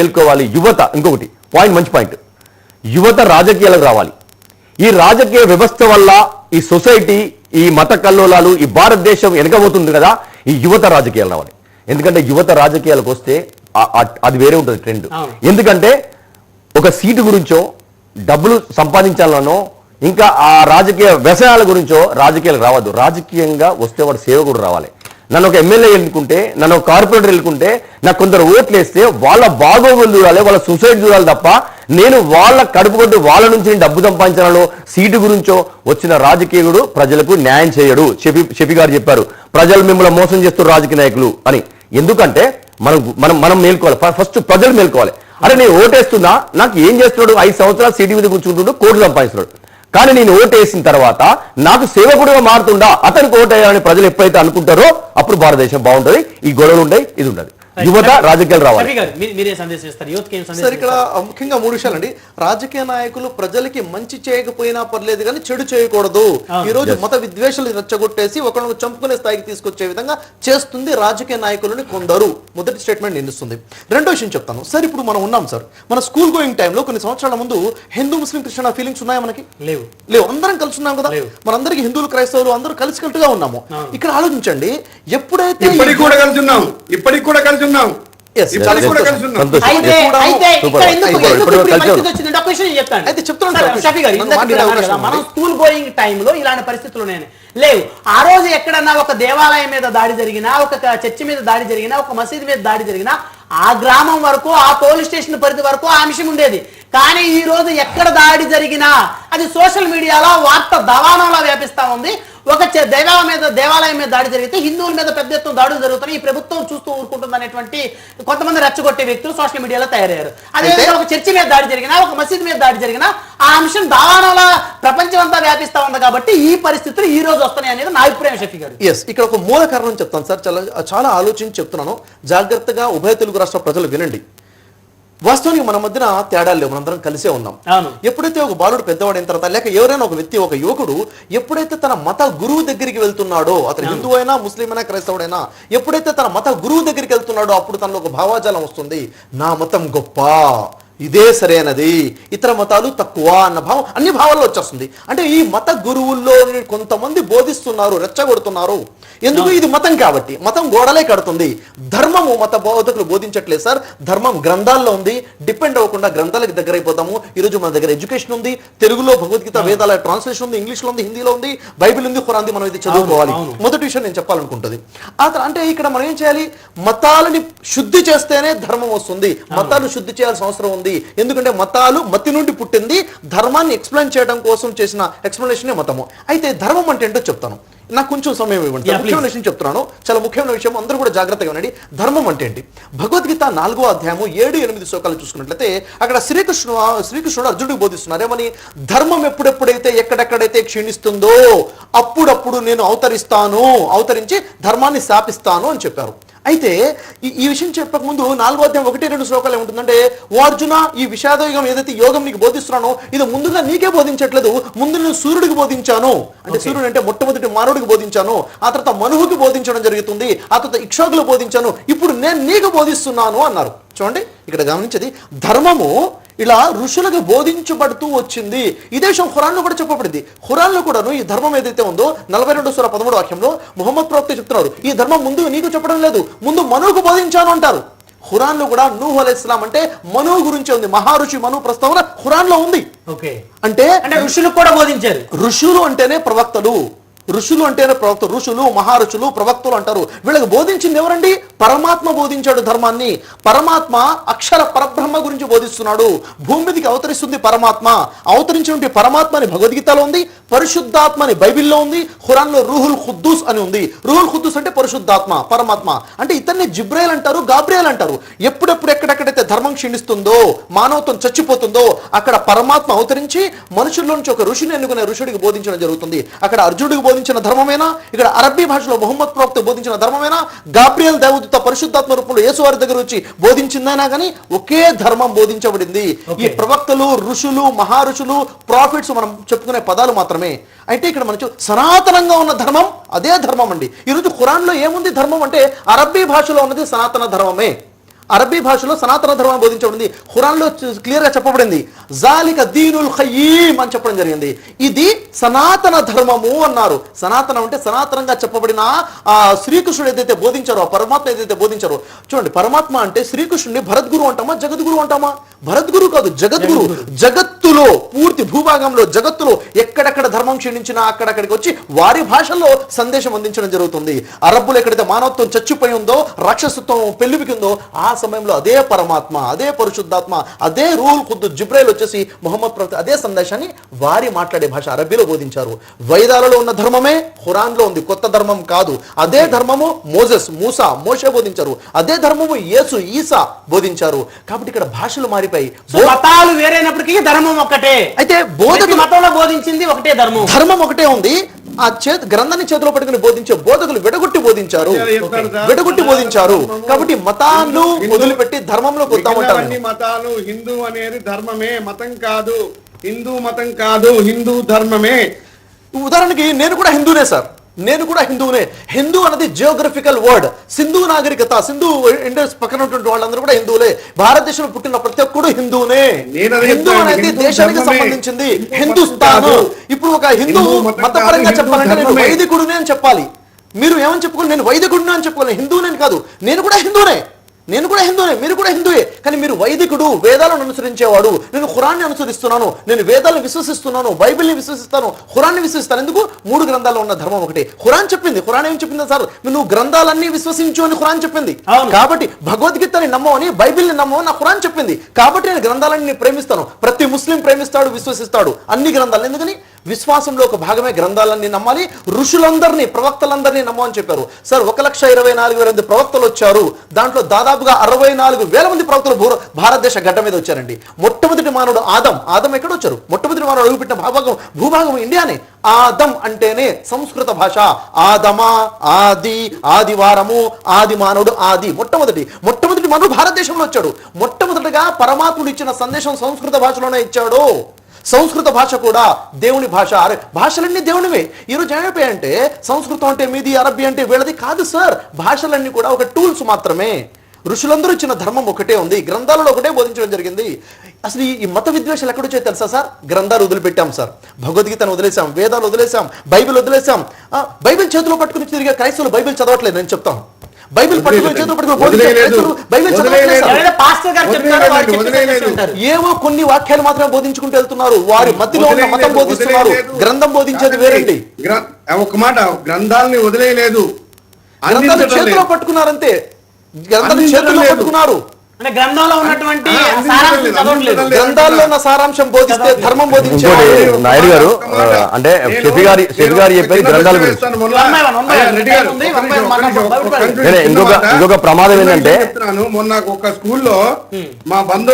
ఎల్కోవాలి యువత. ఇంకొకటి పాయింట్, మంచి పాయింట్, యువత రాజకీయాలకు రావాలి. ఈ రాజకీయ వ్యవస్థ వల్ల ఈ సొసైటీ, ఈ మత కల్లోలాలు, ఈ భారతదేశం వెనకబోతుంది కదా, ఈ యువత రాజకీయాలు రావాలి. ఎందుకంటే యువత రాజకీయాలకు వస్తే అది వేరే ఉంటుంది ట్రెండ్. ఎందుకంటే ఒక సీటు గురించో, డబ్బులు సంపాదించాలనో, ఇంకా ఆ రాజకీయ వ్యవసాయాల గురించో రాజకీయాలకు రావద్దు. రాజకీయంగా వస్తే వాడు సేవకుడు రావాలి. నన్ను ఒక ఎమ్మెల్యే ఎన్నుకుంటే, నన్ను ఒక కార్పొరేటర్ ఎన్నుకుంటే, నాకు కొందరు ఓట్లు వేస్తే వాళ్ళ బాగోగులు చూడాలి, వాళ్ళ సొసైటీ చూడాలి తప్ప నేను వాళ్ళ కడుపు కొట్టి వాళ్ళ నుంచి డబ్బు సంపాదించాలో, సీటు గురించో వచ్చిన రాజకీయుడు ప్రజలకు న్యాయం చేయడు. షఫీ గారు చెప్పారు, ప్రజలు మిమ్మల్ని మోసం చేస్తారు రాజకీయ నాయకులు అని. ఎందుకంటే మనం మనం మనం మేల్కోవాలి. ఫస్ట్ ప్రజలు మేల్కోవాలి. అరే నేను ఓటేస్తున్నా, నాకు ఏం చేస్తున్నాడు, 5 సంవత్సరాలు సీటు మీద కూర్చుంటుండు, కోట్లు సంపాదిస్తున్నాడు. కానీ నేను ఓటేసిన తర్వాత నాకు సేవకుడిగా మారుతుండా, అతనికి ఓటేయాలని ప్రజలు ఎప్పుడైతే అనుకుంటారో అప్పుడు భారతదేశం బాగుంటది. ఈ గొడవలు ఉంటాయి, ఇది ఉండదు. యువత రాజకీయాలు రావాలి. సార్ ఇక్కడ ముఖ్యంగా 3 విషయాలండి. రాజకీయ నాయకులు ప్రజలకి మంచి చేయకపోయినా పర్లేదు కానీ చెడు చేయకూడదు. ఈ రోజు మత విద్వేషాలు రెచ్చగొట్టేసి ఒకరిని చంపుకునే స్థాయికి తీసుకొచ్చే విధంగా చేస్తుంది రాజకీయ నాయకులని కొందరు. మొదటి స్టేట్మెంట్ నిలుస్తుంది. రెండో విషయం చెప్తాను సార్. ఇప్పుడు మనం ఉన్నాం సార్, మన స్కూల్ గోయింగ్ టైంలో కొన్ని సంవత్సరాల ముందు హిందూ ముస్లిం క్రిస్టియన్ ఫీలింగ్స్ ఉన్నాయా? మనకి లేవు. అందరం కలిసి ఉన్నాం కదా, మనందరికి హిందువులు క్రైస్తవులు అందరూ కలిసికట్టుగా ఉన్నాము. ఇక్కడ ఆలోచించండి, ఎప్పుడైతే ఇప్పటికి కూడా కలిసి ఉన్నాం. మనం స్కూల్ గోయింగ్ టైంలో ఇలాంటి పరిస్థితులు లేవు. ఆ రోజు ఎక్కడన్నా ఒక దేవాలయం మీద దాడి జరిగినా, ఒక చర్చి మీద దాడి జరిగినా, ఒక మసీదు మీద దాడి జరిగినా ఆ గ్రామం వరకు, ఆ పోలీస్ స్టేషన్ పరిధి వరకు ఆ అంశం ఉండేది. కానీ ఈ రోజు ఎక్కడ దాడి జరిగినా అది సోషల్ మీడియాలో వార్త దవానంలో వ్యాపిస్తా ఉంది. ఒక దేవాలయం మీద దాడి జరిగితే హిందువుల మీద పెద్ద ఎత్తున దాడులు జరుగుతున్నాయి, ఈ ప్రభుత్వం చూస్తూ ఊరుకుంటుంది అనేటువంటి కొంతమంది రెచ్చగొట్టే వ్యక్తులు సోషల్ మీడియాలో తయారయ్యారు. అదేవిధంగా ఒక చర్చి మీద దాడి జరిగినా, ఒక మసీద్ మీద దాడి జరిగినా ఆ అంశం దావానంలో ప్రపంచం అంతా వ్యాపిస్తా ఉంది. కాబట్టి ఈ పరిస్థితులు ఈ రోజు వస్తున్నాయి అనేది నా అభిప్రాయం. షఫీ గారు, ఇక్కడ ఒక మూల కారణం చెప్తాను సార్. చాలా ఆలోచించి చెప్తున్నాను, జాగ్రత్తగా ఉభయ తెలుగు రాష్ట్ర ప్రజలు వినండి. వాస్తవానికి మన మధ్యన తేడాలు లేవు, మనందరం కలిసే ఉన్నాం. ఎప్పుడైతే ఒక బాలుడు పెద్దవాడైన తర్వాత, లేక ఎవరైనా ఒక వ్యక్తి, ఒక యువకుడు ఎప్పుడైతే తన మత గురువు దగ్గరికి వెళ్తున్నాడో, అతను హిందూ అయినా, ముస్లిం అయినా, క్రైస్తవుడైనా, ఎప్పుడైతే తన మత గురువు దగ్గరికి వెళ్తున్నాడో అప్పుడు తనలో ఒక భావాజాలం వస్తుంది. నా మతం గొప్ప, ఇదే సరైనది, ఇతర మతాలు తక్కువ అన్న భావం అన్ని భావాల్లో వచ్చేస్తుంది. అంటే ఈ మత గురువుల్లో కొంతమంది బోధిస్తున్నారు, రెచ్చగొడుతున్నారు. ఎందుకు? ఇది మతం కాబట్టి. మతం గోడలే కడుతుంది. ధర్మము మత బోధకులు బోధించట్లేదు సార్. ధర్మం గ్రంథాల్లో ఉంది. డిపెండ్ అవ్వకుండా గ్రంథాలకు దగ్గర అయిపోతాము. ఈరోజు మన దగ్గర ఎడ్యుకేషన్ ఉంది, తెలుగులో భగవద్గీత వేదాల ట్రాన్స్లేషన్ ఉంది, ఇంగ్లీష్లో ఉంది, హిందీలో ఉంది, బైబిల్ ఉంది, ఖురాన్ ఉంది. మనం ఇది చదువుకోవాలి. మొదటి విషయం నేను చెప్పాలనుకుంటుంది. అంటే ఇక్కడ మనం ఏం చేయాలి? మతాలని శుద్ధి చేస్తేనే ధర్మం వస్తుంది. మతాలు శుద్ధి చేయాల్సిన అవసరం ఉంది. ఎందుకంటే మతాలు మతి నుండి పుట్టింది. ధర్మాన్ని ఎక్స్ప్లెయిన్ చేయడం కోసం చేసిన ఎక్స్ప్లెనేషనే మతము. అయితే ధర్మం అంటే ఏంటో చెప్తాను, నాకు కొంచెం సమయం ఇవ్వండి. ముఖ్యమైన విషయం చెప్తున్నాను, చాలా ముఖ్యమైన విషయం, అందరూ కూడా జాగ్రత్తగా వినండి. ధర్మం అంటే ఏంటి? భగవద్గీత 4వ అధ్యాయము 7-8 శ్లోకాలు చూసుకున్నట్లయితే అక్కడ శ్రీకృష్ణుడు అర్జునుడికి బోధిస్తున్నారు ఏమని? ధర్మం ఎప్పుడెప్పుడైతే ఎక్కడెక్కడైతే క్షీణిస్తుందో అప్పుడప్పుడు నేను అవతరించి ధర్మాన్ని శాపిస్తాను అని చెప్పారు. అయితే ఈ విషయం చెప్పక ముందు 4వ అధ్యాయం 1-2 శ్లోకాలు ఏముంటుందంటే, ఓ అర్జున, ఈ విషాదయోగం ఏదైతే యోగం నీకు బోధిస్తున్నానో ఇది ముందుగా నీకే బోధించట్లేదు, ముందు నేను సూర్యుడికి బోధించాను. అంటే సూర్యుడు అంటే మొట్టమొదటి మానవుడికి బోధించాను, ఆ తర్వాత మనువుకి బోధించడం జరుగుతుంది, ఆ తర్వాత ఇక్షోకులు బోధించాను, ఇప్పుడు నేను నీకు బోధిస్తున్నాను అన్నారు. చూడండి, ఇక్కడ గమనించేది ధర్మము ఇలా ఋషులకు బోధించబడుతూ వచ్చింది. ఇదే విషయం ఖురాన్లో కూడా చెప్పబడింది. ఖురాన్లో కూడాను ఈ ధర్మం ఏదైతే ఉందో 42 సూర 13వ వాక్యంలో ముహమ్మద్ ప్రవక్త చెప్తున్నారు, ఈ ధర్మం ముందు నీకు చెప్పడం లేదు, ముందు మనువుకు బోధించాను అంటారు. ఖురాన్లో కూడా నూహ్ అలైహిస్సలాం అంటే మనువు గురించి ఉంది. మహారుషి మనువు ప్రస్తావన ఖురాన్లో ఉంది. అంటే ఋషులు కూడా బోధించారు. ఋషులు అంటేనే ప్రవక్తలు, ఋషులు అంటేనే ప్రవక్తలు. ఋషులు, మహారుషులు, ప్రవక్తలు అంటారు. వీళ్ళకి బోధించింది ఎవరండి? పరమాత్మ బోధించాడు ధర్మాన్ని. పరమాత్మ అక్షర పరబ్రహ్మ గురించి బోధిస్తున్నాడు. భూమి మీదకి అవతరిస్తుంది పరమాత్మ. అవతరించిన పరమాత్మని భగవద్గీతలో ఉంది, పరిశుద్ధాత్మని బైబిల్లో ఉంది, ఖురాన్లో రూహుల్ ఖుద్దూస్ అని ఉంది. రూహుల్ ఖుద్దూస్ అంటే పరిశుద్ధాత్మ, పరమాత్మ. అంటే ఇతన్ని జిబ్రాయిల్ అంటారు, గాబ్రియల్ అంటారు. ఎప్పుడెప్పుడు ఎక్కడెక్కడైతే ధర్మం క్షీణిస్తుందో, మానవత్వం చచ్చిపోతుందో అక్కడ పరమాత్మ అవతరించి మనుషుల్లో నుంచి ఒక ఋషిని ఎన్నుకునే ఋషుడికి బోధించడం జరుగుతుంది. అక్కడ అర్జునుడికి బోధించిన ధర్మమేనా? ఇక్కడ అరబ్బీ భాషలో ముహమ్మద్ ప్రవక్త బోధించిన ధర్మమేనా? గాబ్రియల్ దేవదూత పరిశుద్ధాత్మ రూపంలో యేసు వారి దగ్గర వచ్చి బోధించిందైనా కానీ ఒకే ధర్మం బోధించబడింది. ఈ ప్రవక్తలు, ఋషులు, మహారుషులు, ప్రాఫిట్స్ మనం చెప్పుకునే పదాలు మాత్రమే. అయితే ఇక్కడ మనం సనాతనంగా ఉన్న ధర్మం అదే ధర్మం అండి. ఈరోజు ఖురాన్లో ఏముంది ధర్మం అంటే? అరబ్బీ భాషలో ఉన్నది సనాతన ధర్మమే. అరబీ భాషలో సనాతన ధర్మం బోధించబడింది. ఖురాన్లో క్లియర్ గా చెప్పబడింది జాలిక దీనుల్ ఖయ్యీమ్ అని చెప్పడం జరిగింది. ఇది సనాతన ధర్మము అన్నారు. సనాతనం అంటే సనాతనంగా చెప్పబడిన ఆ శ్రీకృష్ణుడు ఏదైతే బోధించారో, ఆ పరమాత్మ ఏదైతే బోధించారో. చూడండి, పరమాత్మ అంటే శ్రీకృష్ణుడిని భరద్గురు అంటామా, జగద్గురు అంటామా? భరద్గురు కాదు, జగద్గురు. జగత్తులో, పూర్తి భూభాగంలో, జగత్తులో ఎక్కడెక్కడ ధర్మం క్షీణించినా అక్కడక్కడికి వచ్చి వారి భాషల్లో సందేశం అందించడం జరుగుతుంది. అరబ్బులు ఎక్కడైతే మానవత్వం చచ్చిపోయి ఉందో, రాక్షసత్వం పెళ్లిపికిందో, ఆ సమయంలో అదే పరమాత్మ, అదే పరిశుద్ధాత్మ, అదే రూల్ ఖుద్దు జిబ్రైల్ వచ్చేసి ముహమ్మద్ ప్రవక్త అదే సందేశాన్ని వారి మాట్లాడే భాష అరబీలో బోధించారు. వైదాలలో ఉన్న ధర్మమే ఖురాన్లో ఉంది, కొత్త ధర్మం కాదు. అదే ధర్మము మోసే బోధించారు. అదే ధర్మము యేసు ఈసా బోధించారు. కాబట్టి ఇక్కడ భాషలు మారిపోయి మతాలు వేరైనప్పటికీ ధర్మం ఒకటే. అయితే బోధకులు మతంలో బోధించింది ఒకటే ధర్మం ఒకటే ఉంది. ఆ గ్రంథాన్ని చేతిలో పట్టుకుని బోధించే బోధకులు విడగొట్టి బోధించారు. కాబట్టి మతాలు వదిలిపెట్టి ధర్మంలోకి వద్దామంటారు. అన్ని మతాలు, హిందూ అనేది ధర్మమే, మతం కాదు. హిందూ మతం కాదు, హిందూ ధర్మమే. ఉదాహరణకి నేను కూడా హిందూనే సార్, హిందూ అనేది జియోగ్రఫికల్ వర్డ్. సింధు నాగరికత, సింధు ఇండస్ పక్కన ఉన్నటువంటి వాళ్ళందరూ కూడా హిందువులే. భారతదేశంలో పుట్టిన ప్రతి ఒక్కడు హిందూనే. హిందూ అనేది దేశానికి సంబంధించింది. హిందుస్థాన్. ఇప్పుడు ఒక హిందూ మతపరంగా చెప్పాలంటే నేను వైదికుడినే అని చెప్పాలి. మీరు ఏమని చెప్పుకోవాలి? నేను వైదికుడిని అని చెప్పుకోవాలి, హిందూనే కాదు. నేను కూడా హిందూనే, మీరు కూడా హిందువే. కానీ మీరు వైదికుడు, వేదాలను అనుసరించేవాడు. నేను ఖురాన్ని అనుసరిస్తున్నాను, నేను వేదాలను విశ్వసిస్తున్నాను, బైబిల్ని విశ్వసిస్తాను, ఖురాన్ని విశ్వసిస్తాను. ఎందుకు? 3 గ్రంథాల్లో ఉన్న ధర్మం ఒకటే. ఖురాన్ చెప్పింది. ఖురాన్ ఏం చెప్పింది సార్? నువ్వు గ్రంథాలన్నీ విశ్వసించు అని ఖురాన్ చెప్పింది. కాబట్టి భగవద్గీతని నమ్మవని, బైబిల్ని నమ్మవని నా ఖురాన్ చెప్పింది. కాబట్టి నేను గ్రంథాలన్నీ ప్రేమిస్తాను. ప్రతి ముస్లిం ప్రేమిస్తాడు, విశ్వసిస్తాడు అన్ని గ్రంథాలు. ఎందుకని? విశ్వాసంలో ఒక భాగమే గ్రంథాలన్నీ నమ్మాలి. ఋషులందరినీ, ప్రవక్తలందరినీ నమ్మని చెప్పారు. సార్ 1,24,000 ప్రవక్తలు వచ్చారు. దాంట్లో దాదాపుగా 64,000 మంది ప్రవక్తలు భారతదేశ గడ్డ మీద వచ్చారండి. మొట్టమొదటి మానవుడు ఆదం ఎక్కడ వచ్చారు? మొట్టమొదటి మానవుడు అడుగుపెట్టిన భూభాగం ఇండియానే. ఆదం అంటేనే సంస్కృత భాష. ఆదమా, ఆది, ఆదివారము, ఆది మానవుడు, ఆది. మొట్టమొదటి మానవుడు భారతదేశంలో వచ్చాడు. మొట్టమొదటిగా పరమాత్ముడు ఇచ్చిన సందేశం సంస్కృత భాషలోనే ఇచ్చాడు. సంస్కృత భాష కూడా దేవుని భాష. భాషలన్నీ దేవునివే. ఈరోజు ఏమైపోయాయంటే సంస్కృతం అంటే మీది, అరబ్బీ అంటే వీళ్ళది కాదు సార్. భాషలన్నీ కూడా ఒక టూల్స్ మాత్రమే. ఋషులందరూ ఇచ్చిన ధర్మం ఒకటే ఉంది, గ్రంథాలలో ఒకటే బోధించడం జరిగింది. అసలు ఈ మత విద్వేషాలు ఎక్కడొచ్చో తెలుసా సార్? గ్రంథాలు వదిలిపెట్టాం సార్, భగవద్గీతను వదిలేసాం, వేదాలు వదిలేసాం, బైబిల్ వదిలేసాం. బైబిల్ చేతిలో పట్టుకుని తిరిగే క్రైస్తవులు బైబిల్ చదవట్లేదు. నేను చెప్తాను, బైబిల్ ఏవో కొన్ని వాక్యాలు మాత్రమే బోధించుకుంటూ వెళ్తున్నారు. వారి మధ్యలో ఉన్న మతం బోధిస్తున్నారు, గ్రంథం బోధించేది వేరండి. ఒక మాట, గ్రంథాన్ని వదిలేయలేదు, గ్రంథాలు చేతిలో పట్టుకున్నారంతే. గ్రంథాలు చేతిలో పట్టుకున్నారు. అంటే గ్రంథంలో ఉన్నటువంటి గ్రంథాల్లో ఉన్న సారాంశం బోధిస్తే ధర్మం బోధించే నాయుడు గారు అంటే షెఫీ గారు చెప్పేది గ్రంథాల గురించి. ఇంకొక ప్రమాదం ఏంటంటే మొన్న ఒక స్కూల్లో మా బంధువు